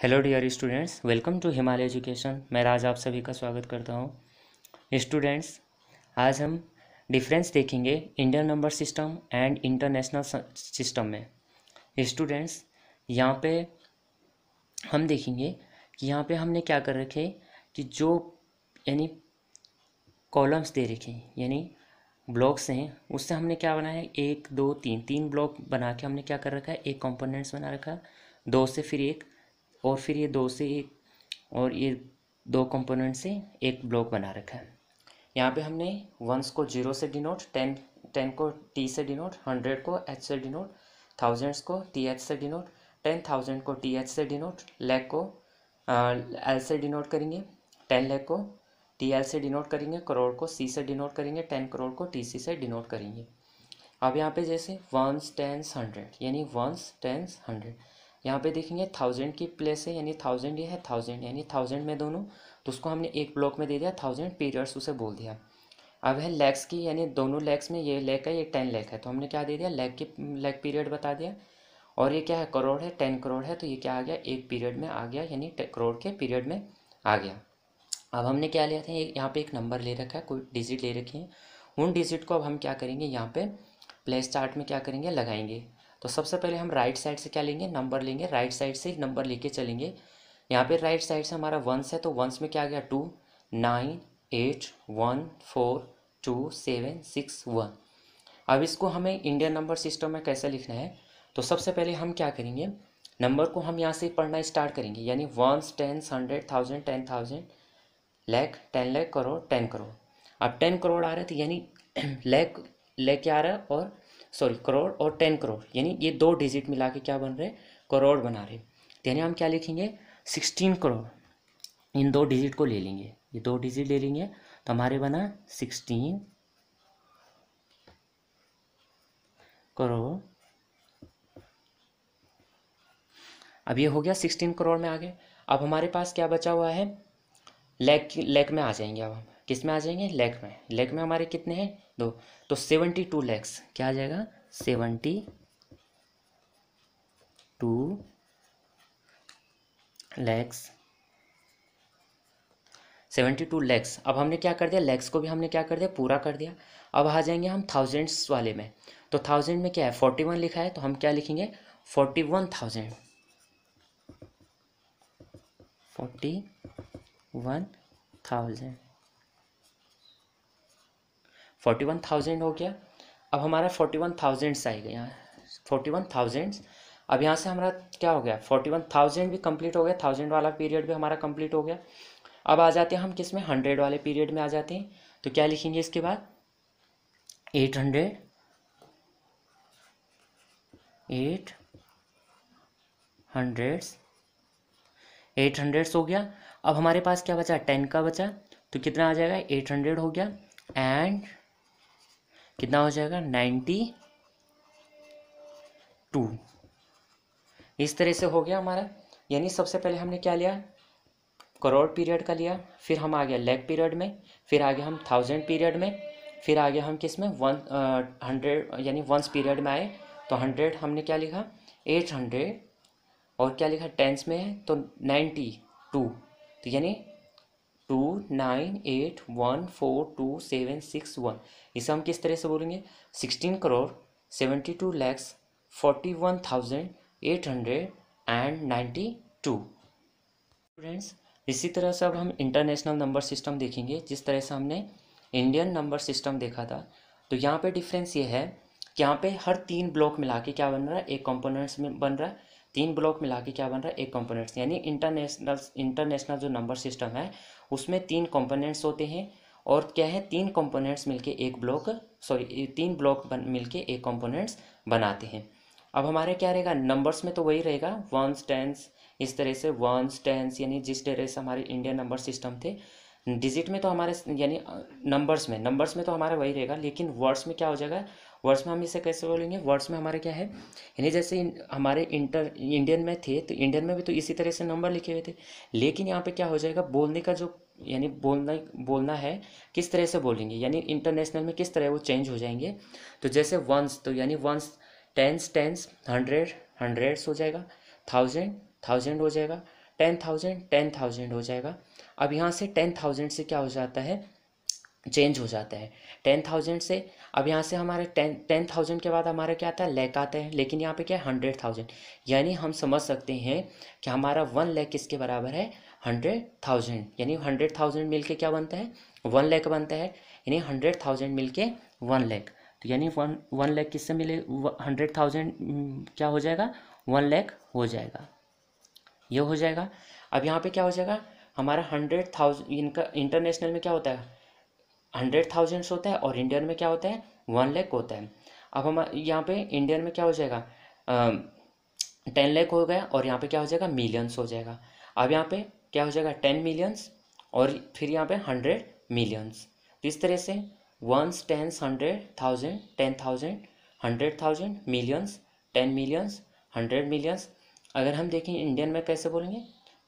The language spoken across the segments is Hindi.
Hello dear students, welcome to Himalaya education. मैं राज आप सभी का स्वागत करता हूँ। स्टूडेंट्स, आज हम डिफरेंस देखेंगे Indian number system and international system में। स्टूडेंट्स, यहाँ पे हम देखेंगे कि यहाँ पे हमने क्या कर रखे कि जो यानी कॉलम्स दे रखे हैं यानी ब्लॉक्स हैं, उससे हमने क्या बनाया है, एक दो तीन ब्लॉक बना के हमने क्या कर रखा है, एक कंपोनेंट्स बना रखा है, दो से फिर एक, और फिर ये दो से एक, और ये दो कंपोनेंट से एक ब्लॉक बना रखा है। यहाँ पे हमने वंस को 0 से डिनोट, टेन को टी से डिनोट, 100 को एच से डिनोट, थाउजेंड्स को टी एच से डिनोट, 10,000 को टी एच से डिनोट, लाख को एल से डिनोट करेंगे, 10 लाख को टी एल से डिनोट करेंगे, करोड़ को सी से डिनोट करेंगे, 10 करोड़ को टी सी से डिनोट करेंगे। अब यहाँ पे जैसे वंस, टेंस, 100 यानी वंस, टेंस, 100। यहाँ पे देखेंगे 1000 की प्लेस है यानी 1000, ये है 1000 यानी 1000 में दोनों, तो उसको हमने एक ब्लॉक में दे दिया 1000 पीरियड्स उसे बोल दिया। अब है लैक्स की, यानी दोनों लैक्स में, ये लैक है ये 10 लाख है, तो हमने क्या दे दिया, लैक पीरियड बता दिया। और ये क्या है, करोड़ है, 10 करोड़ है, तो ये क्या आ गया, एक पीरियड में आ गया यानी करोड़ के पीरियड में आ गया। अब हमने क्या लिया था, यहाँ पे एक नंबर ले रखा है, कोई डिजिट ले रखी है, उन डिजिट को अब हम क्या करेंगे, यहाँ पे प्लेस चार्ट में क्या करेंगे, लगाएंगे। तो सबसे पहले हम राइट साइड से क्या लेंगे, नंबर लेंगे, राइट साइड से नंबर लेके चलेंगे। यहाँ पे राइट साइड से हमारा वंस है, तो वंस में क्या आ गया, 2, 9, 8, 1, 4, 2, 7, 6, 1। अब इसको हमें इंडियन नंबर सिस्टम में कैसे लिखना है, तो सबसे पहले हम क्या करेंगे, नंबर को हम यहाँ से पढ़ना स्टार्ट करेंगे, यानी वंस, टेंस, 100, 1000, 10,000, लाख, 10 लाख, करोड़, 10 करोड़। अब 10 करोड़ आ रहा है, तो यानी लाख लाख क्या आ रहा है, और सॉरी करोड़ और 10 करोड़, यानी ये दो डिजिट मिला के क्या बन रहे, करोड़ बना रहे। तो यानी हम क्या लिखेंगे, 16 करोड़। इन दो डिजिट को ले लेंगे, ये दो डिजिट ले लेंगे, तो हमारे बना 16 करोड़। अब ये हो गया 16 करोड़ में आ गए। अब हमारे पास क्या बचा हुआ है, लैख में आ जाएंगे। अब हम किस में आ जाएंगे, लैख में। लैख में हमारे कितने हैं, दो, तो 72 लैक्स क्या आ जाएगा, 72 लैक्स, 72 लैक्स। अब हमने क्या कर दिया, लैक्स को भी हमने क्या कर दिया, पूरा कर दिया। अब आ जाएंगे हम थाउजेंड्स वाले में, तो 1000 में क्या है, 41 लिखा है, तो हम क्या लिखेंगे, 41,000, 41,000, 41,000 हो गया। अब हमारा 41,000 आएगा यहाँ, 41,000। अब यहाँ से हमारा क्या हो गया, 41,000 भी कंप्लीट हो गया, 1000 वाला पीरियड भी हमारा कंप्लीट हो गया। अब आ जाते हैं हम किस में, 100 वाले पीरियड में आ जाते हैं। तो क्या लिखेंगे इसके बाद, 800, 800 हो गया। अब हमारे पास क्या बचा, 10 का बचा, तो कितना आ जाएगा, 800 हो गया, एंड कितना हो जाएगा, 92। इस तरह से हो गया हमारा। यानी सबसे पहले हमने क्या लिया, करोड़ पीरियड का लिया, फिर हम आ गया लाख पीरियड में, फिर आ गया हम 1000 पीरियड में, फिर आ गया हम किस में, 100 यानी वंस पीरियड में आए, तो 100 हमने क्या लिखा, 800, और क्या लिखा, टेंस में है तो 92, तो यानी 29814271। इसे हम किस तरह से बोलेंगे, 16 करोड़ 72 लैक्स 41,892। स्टूडेंट्स, इसी तरह से अब हम इंटरनेशनल नंबर सिस्टम देखेंगे। जिस तरह से हमने इंडियन नंबर सिस्टम देखा था, तो यहाँ पे डिफरेंस ये है कि यहाँ पे हर 3 ब्लॉक मिला के क्या बन रहा है, एक कंपोनेंट्स में बन रहा है। 3 ब्लॉक मिला के क्या बन रहा है, एक कंपोनेंट्स, यानी इंटरनेशनल जो नंबर सिस्टम है उसमें 3 कंपोनेंट्स होते हैं, और क्या है, 3 कंपोनेंट्स मिलके एक ब्लॉक, सॉरी 3 ब्लॉक मिलके एक कंपोनेंट्स बनाते हैं। अब हमारे क्या रहेगा, नंबर्स में तो वही रहेगा, वंस, टेंस, इस तरह से वंस, टेंस, यानी जिस तरह से हमारे इंडियन नंबर सिस्टम थे। डिजिट में तो हमारे यानी नंबर्स में तो हमारा वही रहेगा, लेकिन वर्ड्स में क्या हो जाएगा, वर्ड्स में हम इसे कैसे बोलेंगे, वर्ड्स में हमारे क्या है, यानी जैसे हमारे इंडियन में थे, तो इंडियन में भी तो इसी तरह से नंबर लिखे हुए थे, लेकिन यहाँ पे क्या हो जाएगा, बोलने का जो यानी बोलना है किस तरह से बोलेंगे, यानी इंटरनेशनल में किस तरह वो चेंज हो जाएंगे। तो जैसे वंस, तो यानी वंस, टेंस, 100 हंड्रेड्स हो जाएगा, 1000 हो जाएगा, 10,000 हो जाएगा। अब यहाँ से 10,000 से क्या हो जाता है, चेंज हो जाता है 10,000 से। अब यहाँ से हमारे 10,000 के बाद हमारा क्या आता है, लैख आता है, लेकिन यहाँ पे क्या है 100,000। यानी हम समझ सकते हैं कि हमारा 1 लाख किसके बराबर है, 100,000। यानी 100,000 मिलके क्या बनता है, 1 लाख बनता है। यानी 100,000 मिलके 1 लाख। तो यानी 1 लाख किससे मिले, 100,000 क्या हो जाएगा, 1 लाख हो जाएगा, ये हो जाएगा। अब यहाँ पे क्या हो जाएगा, हमारा 100,000 इनका इंटरनेशनल में क्या होता है, 100,000 होता है, और इंडियन में क्या होता है, 1 लाख होता है। अब हम यहाँ पे इंडियन में क्या हो जाएगा, 10 लाख हो गया, और यहाँ पे क्या हो जाएगा, मिलियंस हो जाएगा। अब यहाँ पे क्या हो जाएगा, 10 मिलियंस, और फिर यहाँ पे 100 मिलियंस। तो इस तरह से 1s 10s 100,000 10,000 100,000 millions 10 millions 100 millions. अगर हम देखें इंडियन में कैसे बोलेंगे,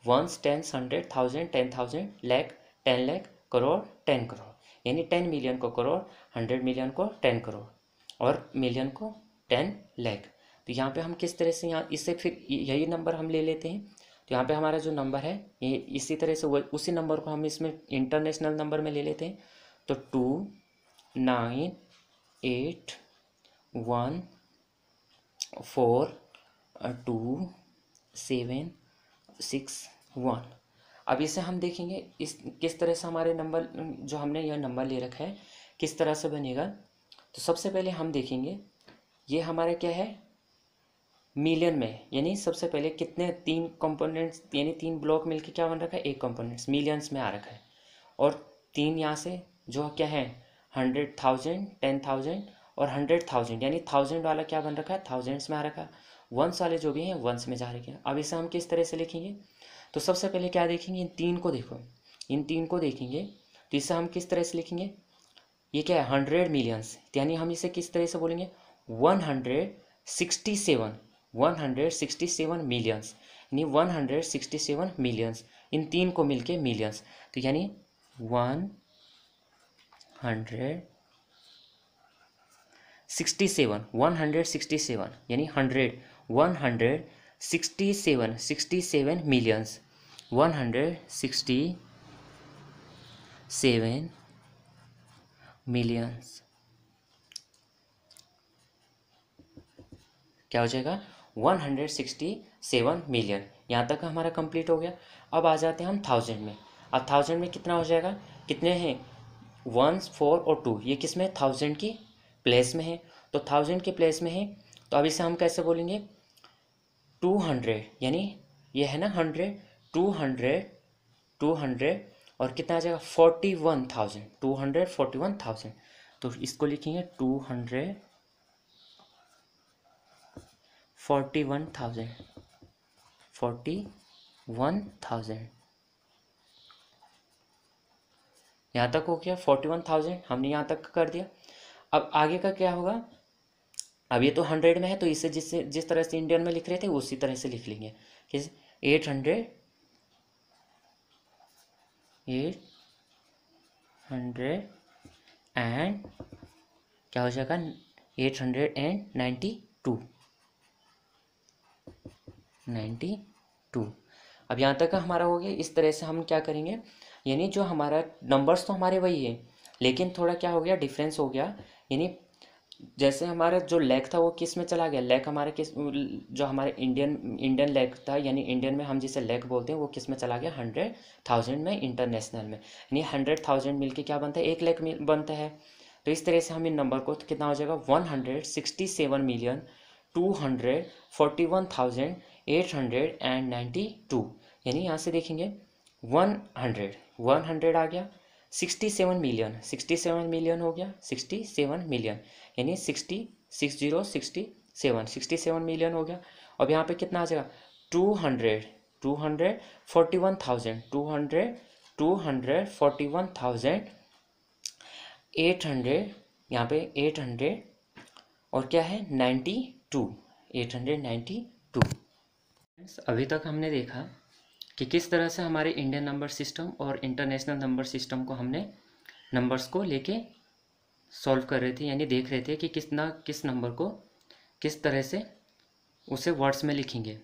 1s 10s 100,000 10,000 लाख 10 लाख करोड़ 10 करोड़। यानी 10 मिलियन को करोड़, 100 मिलियन को 10 करोड़, और मिलियन को 10 लाख। तो यहाँ पे हम किस तरह से, यहाँ इससे फिर यही नंबर हम ले लेते हैं। तो यहाँ पे हमारा जो नंबर है ये इसी तरह से उसी नंबर को हम इसमें इंटरनेशनल नंबर में ले लेते हैं। तो 2981427761। अब इसे हम देखेंगे इस किस तरह से हमारे नंबर, जो हमने यह नंबर ले रखा है किस तरह से बनेगा। तो सबसे पहले हम देखेंगे ये हमारा क्या है, मिलियन में। यानी सबसे पहले कितने, 3 कंपोनेंट्स, यानी 3 ब्लॉक मिलके क्या बन रखा है, एक कंपोनेंट्स मिलियंस में आ रखा है। और 3 यहाँ से जो क्या है 100,000 10,000 और 100,000, यानी 1000 वाला क्या बन रखा है, थाउजेंड्स में आ रखा है। वंस वाले जो भी हैं वंस में जा रखे हैं। अब इसे हम किस तरह से लिखेंगे, तो सबसे पहले क्या देखेंगे, इन 3 को देखो, इन 3 को देखेंगे। तो इसे हम किस तरह से लिखेंगे, ये क्या है 100 मिलियंस, यानी हम इसे किस तरह से बोलेंगे 167 मिलियंस, यानी 167 मिलियंस, इन 3 को मिलके मिलियंस। तो यानी 167 यानी 167 मिलियंस, 167 मिलियंस क्या हो जाएगा 167 मिलियन। यहाँ तक हमारा कंप्लीट हो गया। अब आ जाते हैं हम 1000 में। अब 1000 में कितना हो जाएगा, कितने हैं 1 4 और 2, ये किस में 1000 की प्लेस में है। तो 1000 के प्लेस में है, तो अब इसे हम कैसे बोलेंगे 200, यानी ये है ना 100, 200 और कितना आ जाएगा 41,000, 241,000। तो इसको लिखेंगे 41,000 यहाँ तक हो गया। 41,000 हमने यहाँ तक कर दिया। अब आगे का क्या होगा, अब ये तो 100 में है, तो इसे जिस तरह से इंडियन में लिख रहे थे उसी तरह से लिख लेंगे। किस 800 एंड क्या हो जाएगा 892। अब यहाँ तक हमारा हो गया। इस तरह से हम क्या करेंगे, यानी जो हमारा नंबर्स तो हमारे वही है, लेकिन थोड़ा क्या हो गया डिफरेंस हो गया। यानी जैसे हमारा जो लैख था वो किस में चला गया, लैख हमारे किस, जो हमारे इंडियन लैख था, यानी इंडियन में हम जिसे लैख बोलते हैं वो किस में चला गया 100,000 में, इंटरनेशनल में। यानी 100,000 मिलके क्या बनता है 1 लाख बनता है। तो इस तरह से हम इन नंबर को, तो कितना हो जाएगा 167,241,892। यानी यहाँ से देखेंगे 100 आ गया, 67 मिलियन हो गया, 67 मिलियन, यानी 67 मिलियन हो गया। अब यहाँ पे कितना आ जाएगा 241,800, यहाँ पे 800 और क्या है 892। अभी तक हमने देखा कि किस तरह से हमारे इंडियन नंबर सिस्टम और इंटरनेशनल नंबर सिस्टम को हमने नंबर्स को लेके सॉल्व कर रहे थे, यानी देख रहे थे कि किस नंबर को किस तरह से उसे वर्ड्स में लिखेंगे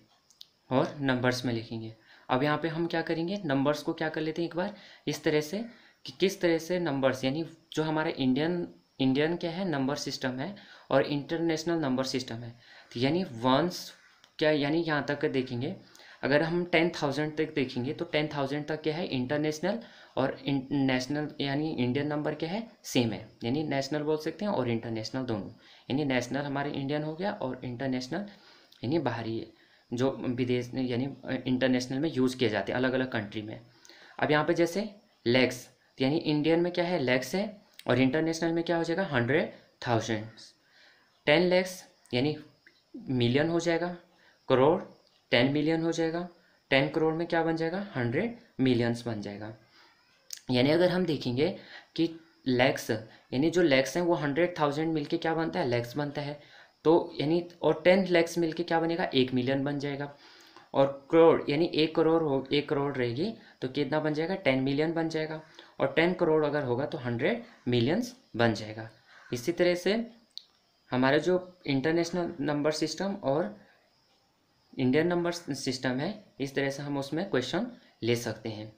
और नंबर्स में लिखेंगे। अब यहाँ पे हम क्या करेंगे, नंबर्स को क्या कर लेते हैं एक बार इस तरह से कि किस तरह से नंबर्स, यानी जो हमारा इंडियन क्या है नंबर सिस्टम है और इंटरनेशनल नंबर सिस्टम है। तो यानी वंस क्या, यानी यहाँ तक देखेंगे, अगर हम 10,000 तक देखेंगे तो 10,000 तक क्या है इंटरनेशनल और नेशनल, यानी इंडियन नंबर क्या है सेम है, यानी नेशनल बोल सकते हैं और इंटरनेशनल दोनों। यानी नेशनल हमारे इंडियन हो गया और इंटरनेशनल यानी बाहरी है, जो विदेश यानी इंटरनेशनल में यूज़ किए जाते हैं अलग अलग कंट्री में। अब यहाँ पे जैसे लैक्स, यानी इंडियन में क्या है लैक्स है और इंटरनेशनल में क्या हो जाएगा 100,000। 10 लैक्स यानी मिलियन हो जाएगा, करोड़ 10 मिलियन हो जाएगा, 10 करोड़ में क्या बन जाएगा 100 मिलियंस बन जाएगा। यानी अगर हम देखेंगे कि लैक्स, यानी जो लैक्स हैं वो 100,000 मिलके क्या बनता है लैक्स बनता है, तो यानी और 10 लैक्स मिलके क्या बनेगा 1 मिलियन बन जाएगा। और करोड़ यानी 1 करोड़ रहेगी तो कितना बन जाएगा 10 मिलियन बन जाएगा, और 10 करोड़ अगर होगा तो 100 मिलियंस बन जाएगा। इसी तरह से हमारा जो इंटरनेशनल नंबर सिस्टम और इंडियन नंबर सिस्टम है, इस तरह से हम उसमें क्वेश्चन ले सकते हैं।